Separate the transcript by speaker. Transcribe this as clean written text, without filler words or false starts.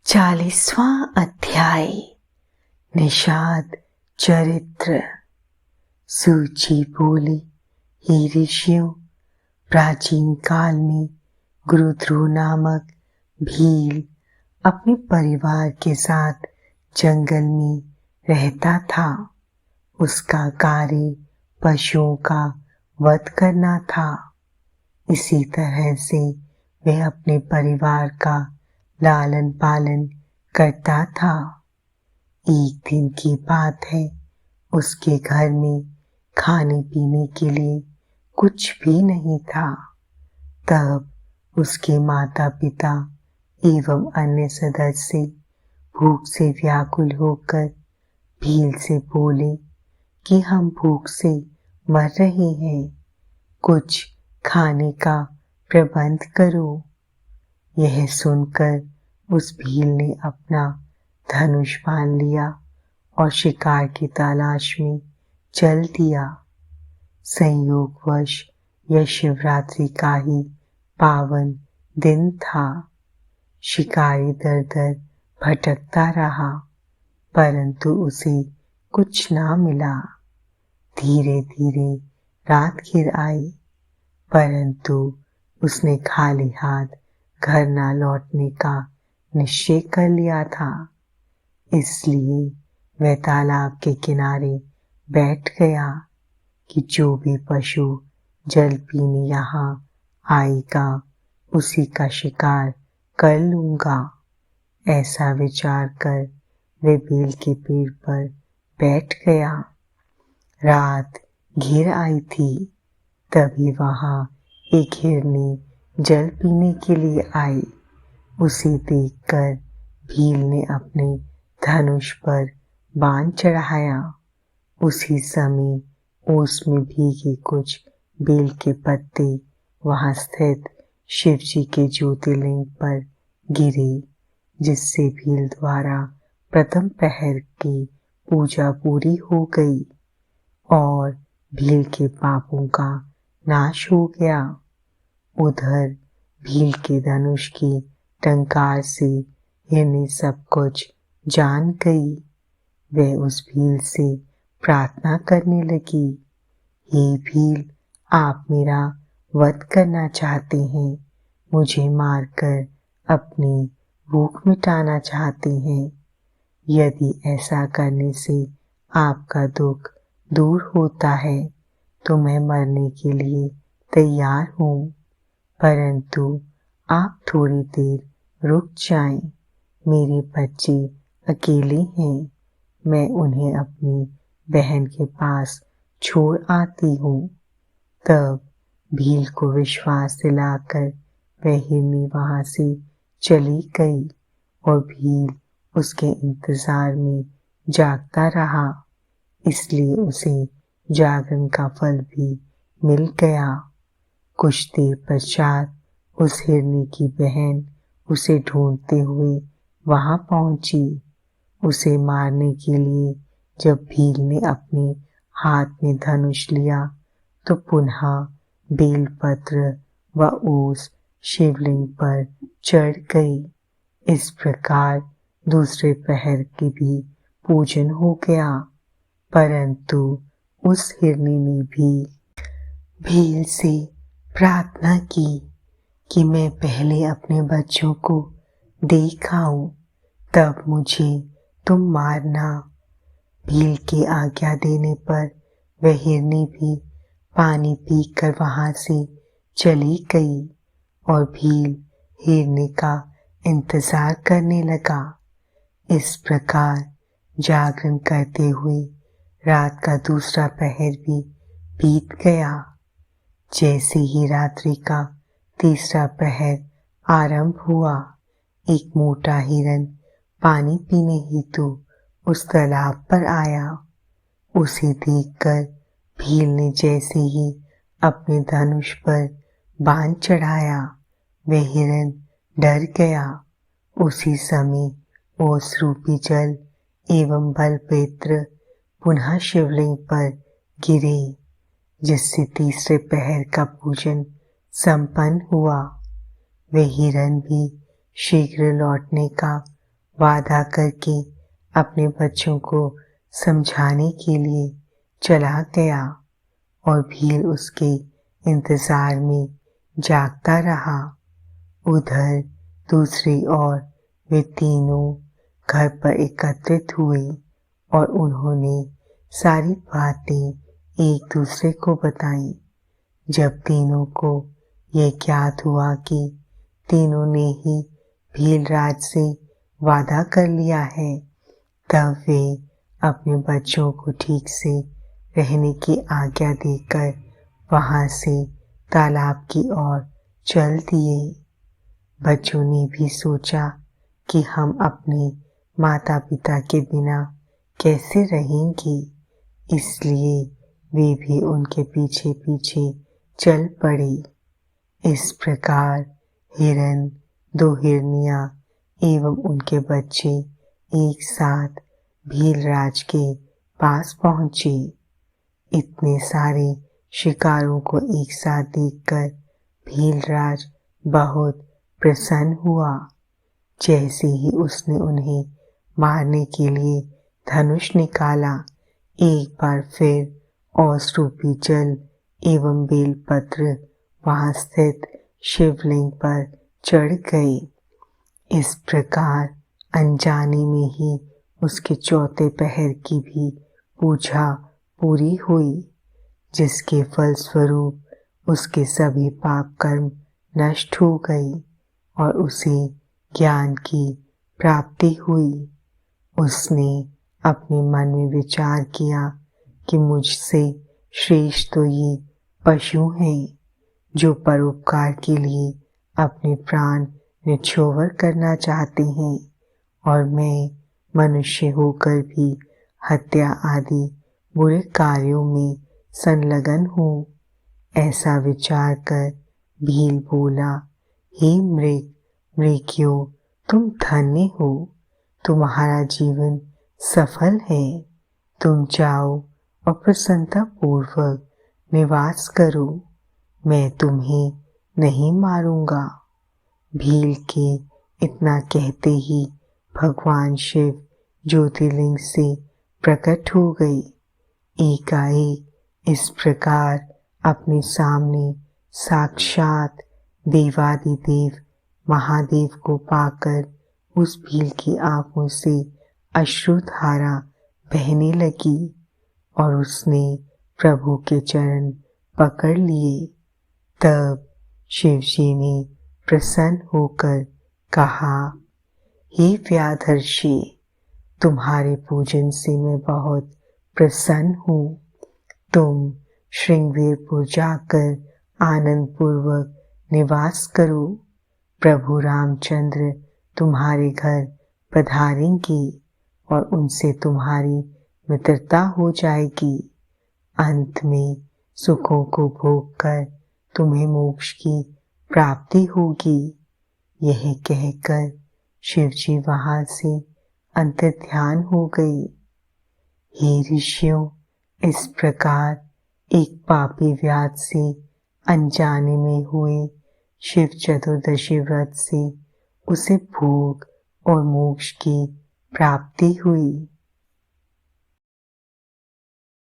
Speaker 1: 40वां अध्याय। निषाद चरित्र। सूची बोली, हे ऋषियों, प्राचीन काल में गुरु ध्रुव नामक भील अपने परिवार के साथ जंगल में रहता था। उसका कार्य पशुओं का वध करना था। इसी तरह से वह अपने परिवार का लालन पालन करता था। एक दिन की बात है, उसके घर में खाने पीने के लिए कुछ भी नहीं था। तब उसके माता पिता एवं अन्य सदस्य भूख से व्याकुल होकर भील से बोले कि हम भूख से मर रहे हैं, कुछ खाने का प्रबंध करो। यह सुनकर उस भील ने अपना धनुष बांध लिया और शिकार की तलाश में चल दिया। संयोगवश यह शिवरात्रि का ही पावन दिन था। शिकारी दर दर भटकता रहा, परंतु उसे कुछ ना मिला। धीरे धीरे रात घिर आई, परंतु उसने खाली हाथ घर ना लौटने का निश्चय कर लिया था। इसलिए वह तालाब के किनारे बैठ गया कि जो भी पशु जल पीने यहाँ आएगा उसी का शिकार कर लूंगा। ऐसा विचार कर वह बेल के पेड़ पर बैठ गया। रात घिर आई थी, तभी वहां एक हिरनी जल पीने के लिए आई। उसे देखकर भील ने अपने धनुष पर बाण चढ़ाया। उसी समय ओस में भीगे कुछ बेल के पत्ते वहां स्थित शिव जी के ज्योतिर्लिंग पर गिरे, जिससे भील द्वारा प्रथम पहर की पूजा पूरी हो गई और भील के पापों का नाश हो गया। उधर भील के धनुष की टंकार से हिरनी सब कुछ जान गई। वह उस भील से प्रार्थना करने लगी, हे भील, आप मेरा वध करना चाहते हैं, मुझे मारकर अपनी भूख मिटाना चाहते हैं। यदि ऐसा करने से आपका दुख दूर होता है तो मैं मरने के लिए तैयार हूँ, परंतु आप थोड़ी देर रुक जाएं। मेरे बच्चे अकेले हैं, मैं उन्हें अपनी बहन के पास छोड़ आती हूँ। तब भील को विश्वास दिलाकर वह हिरनी वहां से चली गई और भील उसके इंतजार में जागता रहा। इसलिए उसे जागरण का फल भी मिल गया। कुछ देर पश्चात उस हिरनी की बहन उसे ढूंढते हुए वहां पहुंची। उसे मारने के लिए जब भील ने अपने हाथ में धनुष लिया तो पुनः बेलपत्र व ओस शिवलिंग पर चढ़ गई। इस प्रकार दूसरे पहर की भी पूजन हो गया, परंतु उस हिरनी ने भी भील से प्रार्थना की कि मैं पहले अपने बच्चों को देख आऊं, तब मुझे तुम मारना। भील की आज्ञा देने पर वह हिरनी भी पानी पीकर वहां से चली गई और भील हिरनी का इंतजार करने लगा। इस प्रकार जागरण करते हुए रात का दूसरा पहर भी बीत गया। जैसे ही रात्रि का तीसरा पहर आरंभ हुआ, एक मोटा हिरन पानी पीने हेतु उस तालाब पर आया। उसे देखकर भील ने जैसे ही अपने धनुष पर बाण चढ़ाया, वह हिरन डर गया। उसी समय ओस रूपी जल एवं बलपत्र पुनः शिवलिंग पर गिरे, जिससे तीसरे पहर का पूजन संपन्न हुआ। वह हिरन भी शीघ्र लौटने का वादा करके अपने बच्चों को समझाने के लिए चला गया और भील उसके इंतजार में जागता रहा। उधर दूसरी ओर वे तीनों घर पर एकत्रित हुए और उन्होंने सारी बातें एक दूसरे को बताई। जब तीनों को यह ज्ञात हुआ कि तीनों ने ही भीलराज से वादा कर लिया है, तब वे अपने बच्चों को ठीक से रहने की आज्ञा देकर वहां से तालाब की ओर चल दिए। बच्चों ने भी सोचा कि हम अपने माता पिता के बिना कैसे रहेंगे, इसलिए वे भी उनके पीछे पीछे चल पड़े। इस प्रकार हिरन, 2 हिरनियां एवं उनके बच्चे एक साथ भीलराज के पास पहुंचे। इतने सारे शिकारों को एक साथ देखकर भीलराज बहुत प्रसन्न हुआ। जैसे ही उसने उन्हें मारने के लिए धनुष निकाला, एक बार फिर औस रूपी जल एवं बेलपत्र वहां स्थित शिवलिंग पर चढ़ गए। इस प्रकार अनजाने में ही उसके चौथे पहर की भी पूजा पूरी हुई, जिसके फलस्वरूप उसके सभी पाप कर्म नष्ट हो गए और उसे ज्ञान की प्राप्ति हुई। उसने अपने मन में विचार किया कि मुझसे श्रेष्ठ तो ये पशु हैं जो परोपकार के लिए अपने प्राण निछोवर करना चाहते हैं, और मैं मनुष्य होकर भी हत्या आदि बुरे कार्यों में संलग्न हूँ। ऐसा विचार कर भील बोला, हे मृगयों, तुम धन्य हो, तुम्हारा जीवन सफल है। तुम जाओ और प्रसन्नता पूर्वक निवास करो, मैं तुम्हें नहीं मारूंगा। भील के इतना कहते ही भगवान शिव ज्योतिर्लिंग से प्रकट हो गए। एकाएक इस प्रकार अपने सामने साक्षात देवादिदेव महादेव को पाकर उस भील की आंखों से अश्रुधारा बहने लगी और उसने प्रभु के चरण पकड़ लिए। तब शिवजी ने प्रसन्न होकर कहा, हे व्याधर्षि, तुम्हारे पूजन से मैं बहुत प्रसन्न हूँ। तुम श्रृंगवीरपुर जाकर आनंद पूर्वक निवास करो। प्रभु रामचंद्र तुम्हारे घर पधारेंगे और उनसे तुम्हारी मित्रता हो जाएगी। अंत में सुखों को भोग कर तुम्हें मोक्ष की प्राप्ति होगी। यह कहकर शिवजी वहां से अंतर्ध्यान हो गए। हे ऋषियों, इस प्रकार एक पापी व्याध से अनजाने में हुए शिव चतुर्दशी व्रत से उसे भोग और मोक्ष की प्राप्ति हुई।